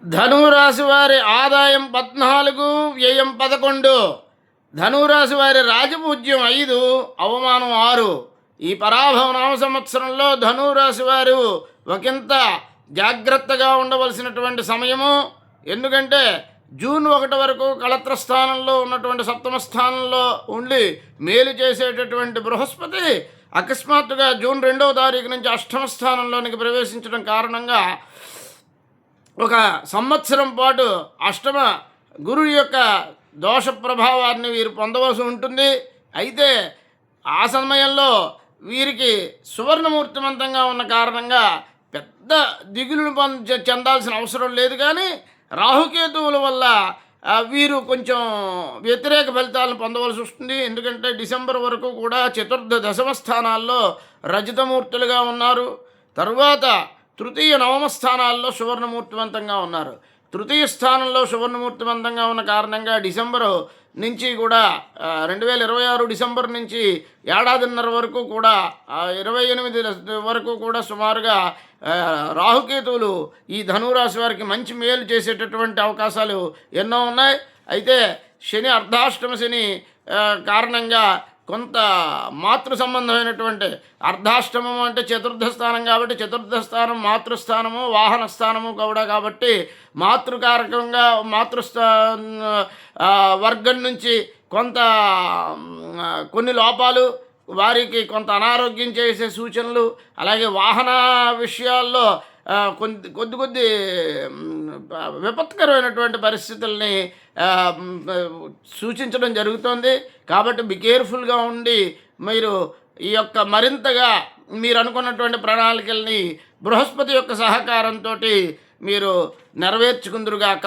ధనురాశి వారి ఆదాయం 14, వ్యయం 11. ధనురాశి వారి రాజపూజ్యం 5, అవమానం 6. ఈ పరాభవ నామ సంవత్సరంలో ధనురాశి వారు ఒకంత జాగ్రత్తగా ఉండవలసినటువంటి సమయము. ఎందుకంటే జూన్ 1 వరకు కళత్ర స్థానంలో ఉన్నటువంటి సప్తమ స్థానంలో ఉండి మేలు చేసేటటువంటి బృహస్పతి అకస్మాత్తుగా జూన్ 2వ తారీఖు నుంచి అష్టమ స్థానంలోనికి ప్రవేశించడం కారణంగా ఒక సంవత్సరం పాటు అష్టమ గురువు యొక్క దోష ప్రభావాన్ని వీరు పొందవలసి ఉంటుంది. అయితే ఆ సమయంలో వీరికి సువర్ణమూర్తిమంతంగా ఉన్న కారణంగా పెద్ద దిగులును చెందాల్సిన అవసరం లేదు. కానీ రాహుకేతువుల వల్ల వీరు కొంచెం వ్యతిరేక ఫలితాలను పొందవలసి వస్తుంది. ఎందుకంటే డిసెంబర్ వరకు కూడా చతుర్థ దశమ స్థానాల్లో రజతమూర్తులుగా ఉన్నారు. తరువాత తృతీయ నవమ స్థానాల్లో సువర్ణమూర్తివంతంగా ఉన్నారు. తృతీయ స్థానంలో సువర్ణమూర్తివంతంగా ఉన్న కారణంగా డిసెంబరు నుంచి కూడా 2026 డిసెంబర్ నుంచి ఏడాదిన్నర వరకు కూడా 28 వరకు కూడా సుమారుగా రాహుకేతువులు ఈ ధనురాశి వారికి మంచి మేలు చేసేటటువంటి అవకాశాలు ఎన్నో ఉన్నాయి. అయితే శని అర్ధాష్టమ శని కారణంగా కొంత మాతృ సంబంధమైనటువంటి అర్ధాష్టమము అంటే చతుర్థ స్థానం కాబట్టి చతుర్థ స్థానం మాతృస్థానము వాహన స్థానము కూడా కాబట్టి మాతృకారకంగా వర్గం నుంచి కొంత కొన్ని లోపాలు, వారికి కొంత అనారోగ్యం చేసే సూచనలు, అలాగే వాహన విషయాల్లో కొద్ది విపత్కరమైనటువంటి పరిస్థితుల్ని సూచించడం జరుగుతుంది. కాబట్టి బి కేర్ఫుల్గా ఉండి మీరు ఈ యొక్క మరింతగా మీరు అనుకున్నటువంటి ప్రణాళికల్ని బృహస్పతి యొక్క సహకారంతో మీరు నెరవేర్చుకుందురుగాక.